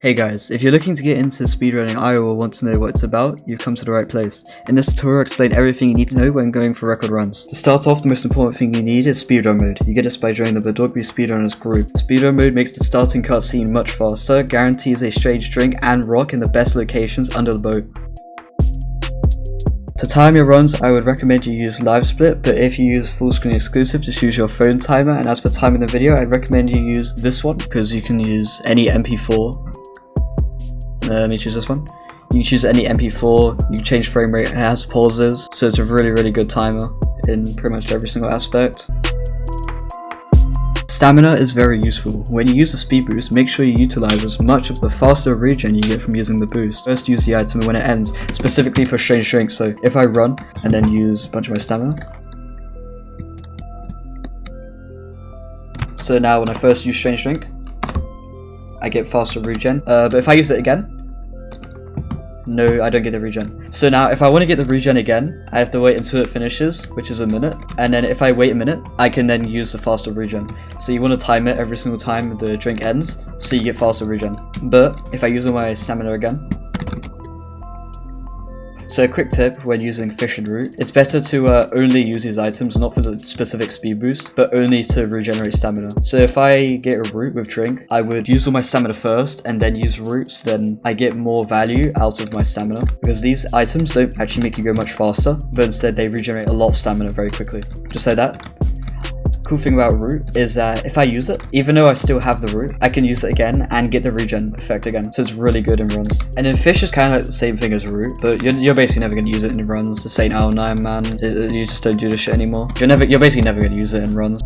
Hey guys, if you're looking to get into speedrunning or want to know what it's about, you've come to the right place. In this tutorial I'll explain everything you need to know when going for record runs. To start off, the most important thing you need is Speedrun Mode. You get this by joining the Badogby Speedrunners group. Speedrun Mode makes the starting cutscene much faster, guarantees a strange drink and rock in the best locations under the boat. To time your runs, I would recommend you use live split, but if you use full screen exclusive, just use your phone timer, and as for timing the video, I'd recommend you use this one, because you can use any MP4. Let me choose this one. You can choose any MP4, you can change frame rate, it has pauses, so it's a really good timer in pretty much every single aspect. Stamina is very useful. When you use a speed boost, make sure you utilize as much of the faster regen you get from using the boost. First use the item when it ends, specifically for strange drink, so if I run and then use a bunch of my stamina. So now when I first use strange drink, I get faster regen, but if I use it again, no, I don't get the regen. So now if I want to get the regen again, I have to wait until it finishes, which is a minute, and then if I wait a minute, I can then use the faster regen. So you want to time it every single time the drink ends, so you get faster regen. But if I use all my stamina again, so a quick tip when using fish and root, it's better to only use these items not for the specific speed boost, but only to regenerate stamina. So if I get a root with drink, I would use all my stamina first and then use roots, then I get more value out of my stamina, because these items don't actually make you go much faster, but instead they regenerate a lot of stamina very quickly. Just like that. Cool thing about root is that if I use it, even though I still have the root, I can use it again and get the regen effect again, so it's really good in runs. And then fish is kind of like the same thing as root, but you're basically never going to use it in runs. This ain't R9, man. You just don't do this shit anymore. You're basically never going to use it in runs.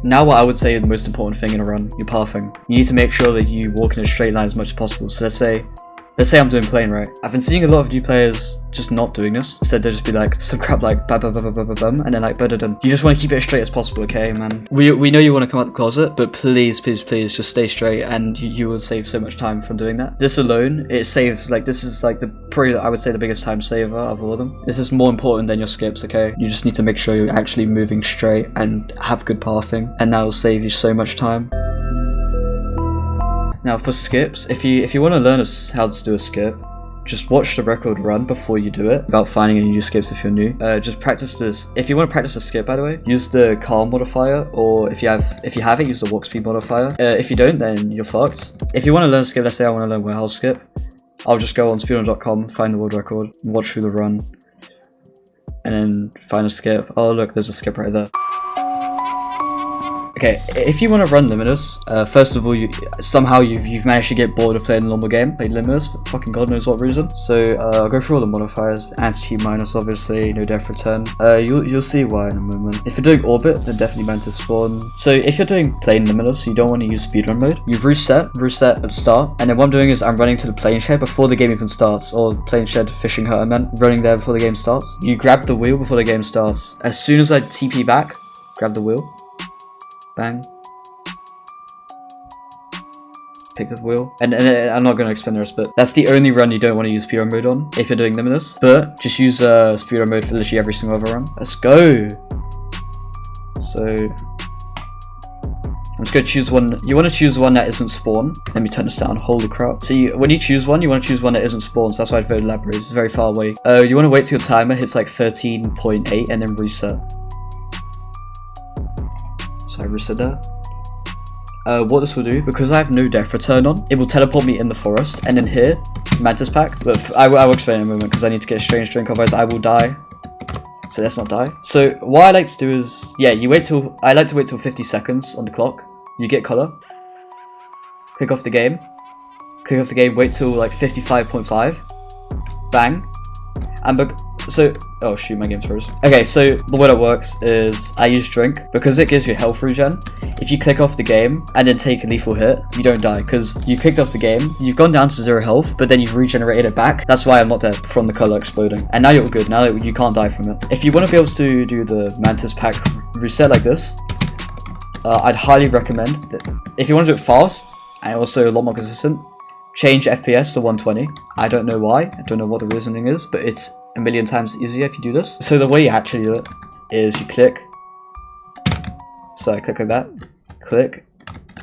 Now what I would say is the most important thing in a run, your pathing. You need to make sure that you walk in a straight line as much as possible. So let's say I'm doing plane right. I've been seeing a lot of new players just not doing this. Instead they'll just be like some crap like bum and then like ba-da-dum. You just want to keep it as straight as possible, okay man? We know you want to come out the closet, but please just stay straight, and you will save so much time from doing that. This alone, it saves, like, this is like probably I would say the biggest time saver of all of them. This is more important than your skips, okay? You just need to make sure you're actually moving straight and have good pathing, and that will save you so much time. Now for skips, if you want to learn how to do a skip, just watch the record run before you do it, without finding any new skips if you're new. Just practice this. If you want to practice a skip, by the way, use the car modifier, or if you have it, use the walk speed modifier. If you don't, then you're fucked. If you want to learn a skip, let's say I want to learn warehouse skip, I'll just go on speedrun.com, find the world record, watch through the run, and then find a skip. Oh look, there's a skip right there. Okay, if you want to run Limitless, first of all, you've managed to get bored of playing the normal game, played Limitless for fucking god knows what reason. So I'll go through all the modifiers, anti-cheat minus obviously, no death return. You'll see why in a moment. If you're doing orbit, then definitely Mantis spawn. So if you're doing plane Limitless, you don't want to use speedrun mode. You've reset at the start, and then what I'm doing is I'm running to the plane shed before the game even starts, or plane shed fishing hut, I meant, running there before the game starts. You grab the wheel before the game starts. As soon as I TP back, grab the wheel. Bang. Pick the wheel. And I'm not going to explain the rest, but that's the only run you don't want to use speedrun mode on if you're doing Limitless. But just use speedrun mode for literally every single other run. Let's go! So I'm just going to choose one. You want to choose one that isn't spawn. Let me turn this down. Holy crap. So when you choose one, you want to choose one that isn't spawn. So that's why I voted elaborate. It's very far away. You want to wait till your timer hits like 13.8 and then reset. So I reset that. What this will do, because I have no death return on, it will teleport me in the forest, and then here, Mantis pack. But I will explain in a moment because I need to get a strange drink, otherwise I will die. So let's not die. So what I like to do is, yeah, I like to wait till 50 seconds on the clock. You get color. Click off the game. Click off the game, wait till like 55.5. Bang. And so, oh shoot, my game's froze. Okay, so the way that works is I use drink because it gives you health regen. If you click off the game and then take a lethal hit, you don't die because you clicked off the game, you've gone down to 0 health, but then you've regenerated it back. That's why I'm not dead from the color exploding. And now you're good, now you can't die from it. If you want to be able to do the Mantis pack reset like this, I'd highly recommend that if you want to do it fast and also a lot more consistent, change FPS to 120. I don't know why, I don't know what the reasoning is, but it's a million times easier if you do this. So the way you actually do it is you click. So I click like that, click,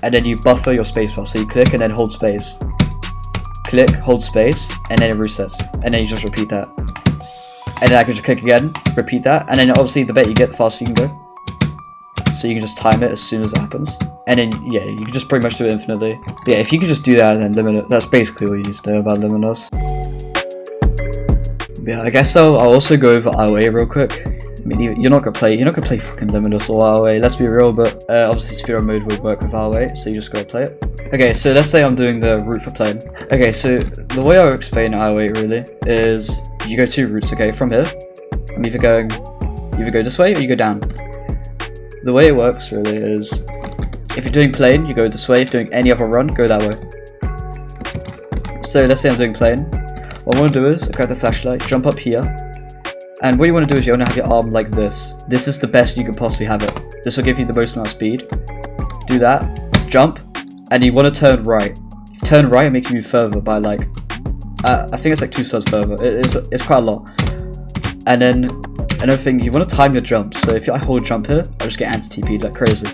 and then you buffer your spacebar. So you click and then hold space. Click, hold space, and then it resets. And then you just repeat that. And then I can just click again, repeat that, and then obviously the better you get, the faster you can go. So you can just time it as soon as it happens. And then, yeah, you can just pretty much do it infinitely. But yeah, if you can just do that, then Limitless, that's basically what you need to know about Limitless. Yeah, I guess I'll also go over IOA real quick. I mean, you're not gonna play fucking Limitless or IOA, let's be real, but obviously Speedrun Mode would work with IOA, so you just gotta play it. Okay, so let's say I'm doing the route for plane. Okay, so the way I would explain IOA really is you go 2 routes, okay, from here. I'm either go this way or you go down. The way it works really is if you're doing plane, you go this way, if you're doing any other run, go that way. So let's say I'm doing plane. What I want to do is grab the flashlight, jump up here, and what you want to do is you want to have your arm like this. This is the best you can possibly have it. This will give you the most amount of speed. Do that, jump, and you want to turn right. Turn right and make you move further by like, I think it's like 2 studs further. It's quite a lot. And then another thing, you want to time your jumps. So if I hold jump here, I'll just get anti-TP'd like crazy.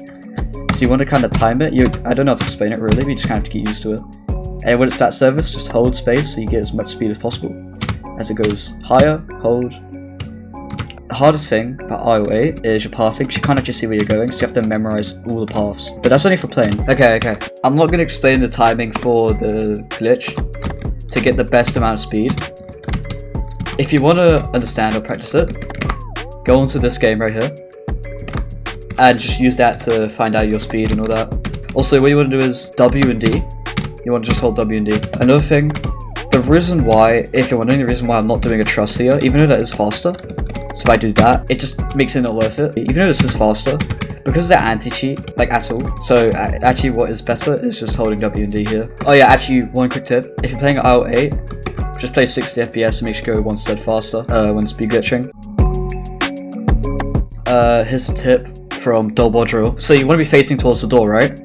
So you want to kind of time it. I don't know how to explain it really, but you just kind of have to get used to it. And when it's flat surface, just hold space so you get as much speed as possible. As it goes higher, hold. The hardest thing about IOA is your pathing, because you can't actually see where you're going, so you have to memorize all the paths. But that's only for playing. Okay. I'm not going to explain the timing for the glitch to get the best amount of speed. If you want to understand or practice it, go onto this game right here. And just use that to find out your speed and all that. Also, what you want to do is W and D. You want to just hold W and D. Another thing, the reason why, if you're wondering the reason why I'm not doing a trust here, even though that is faster, so if I do that, it just makes it not worth it. Even though this is faster, because they're anti-cheat, like at all. So actually what is better is just holding W and D here. Oh yeah, actually one quick tip, if you're playing at IO8, just play 60 FPS and make sure you go 1 step faster when speed glitching. Here's a tip from Double Drill. So you want to be facing towards the door, right?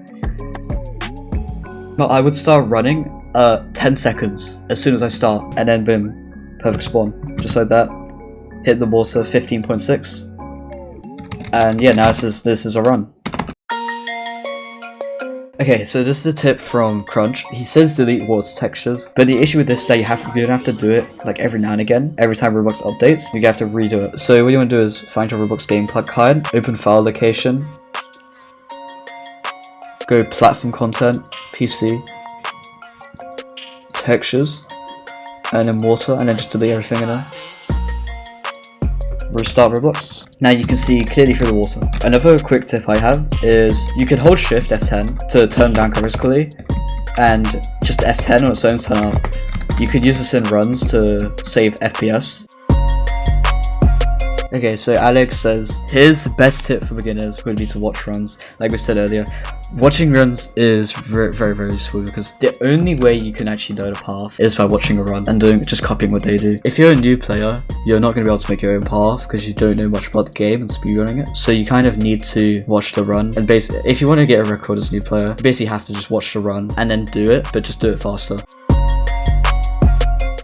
No, I would start running 10 seconds as soon as I start, and then boom, perfect spawn, just like that. Hit the water 15.6, and yeah, now this is a run. Okay, so this is a tip from Crunch. He says delete water textures, but the issue with this is that you don't have to do it like every now and again. Every time Roblox updates, you have to redo it. So what you want to do is find your Roblox game plug client, open file location, go platform content, PC, textures, and then water, and then just delete everything in there. Restart Roblox. Now you can see clearly through the water. Another quick tip I have is you can hold shift F10 to turn down coverage quality, and just F10 on its own turn up. You could use this in runs to save FPS. Okay, so Alex says, here's the best tip for beginners would be to watch runs. Like we said earlier, watching runs is very, very, very useful because the only way you can actually know the path is by watching a run and just copying what they do. If you're a new player, you're not going to be able to make your own path because you don't know much about the game and speedrunning it. So you kind of need to watch the run, and basically, if you want to get a record as a new player, you basically have to just watch the run and then do it, but just do it faster.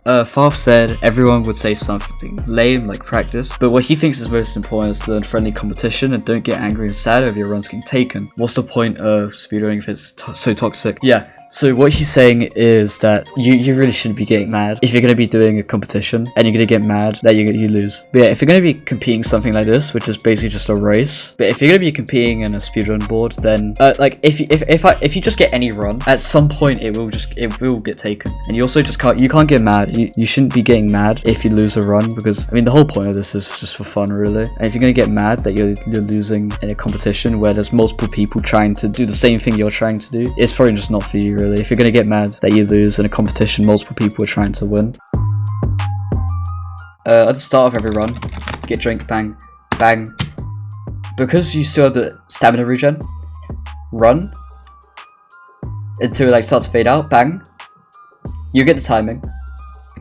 Farf said everyone would say something lame like practice, but what he thinks is most important is to learn friendly competition and don't get angry and sad over your runs getting taken. What's the point of speedrunning if it's so toxic? Yeah, so what he's saying is that you really shouldn't be getting mad if you're going to be doing a competition and you're going to get mad that you lose. But yeah, if you're going to be competing something like this, which is basically just a race, but if you're going to be competing in a speedrun board, then like if you just get any run, at some point it will get taken, and you also just can't get mad. You shouldn't be getting mad if you lose a run, because I mean the whole point of this is just for fun really. And if you're going to get mad that you're losing in a competition where there's multiple people trying to do the same thing you're trying to do, it's probably just not for you really. If you're going to get mad that you lose in a competition multiple people are trying to win. At the start of every run, get drink, bang, bang. Because you still have the stamina regen, run until it like starts to fade out, bang. You get the timing,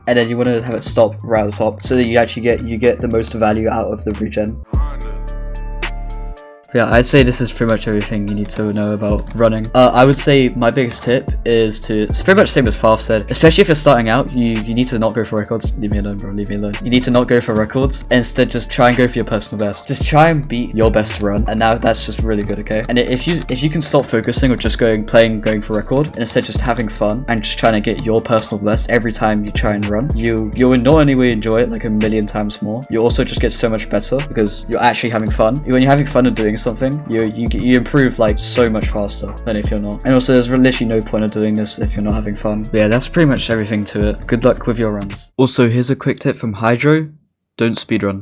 and then you want to have it stop right at the top so that you actually get the most value out of the regen. Yeah, I'd say this is pretty much everything you need to know about running. I would say my biggest tip is to, it's pretty much the same as Farf said, especially if you're starting out, you need to not go for records. Leave me alone, bro, leave me alone. You need to not go for records. Instead, just try and go for your personal best. Just try and beat your best run, and now that's just really good, okay? And if you can stop focusing or just going for record, and instead just having fun and just trying to get your personal best every time you try and run, you'll not only enjoy it like a million times more, you also just get so much better because you're actually having fun. When you're having fun and doing something, you improve like so much faster than if you're not. And also, there's literally no point of doing this if you're not having fun. But yeah, that's pretty much everything to it. Good luck with your runs. Also, here's a quick tip from Hydro: don't speedrun.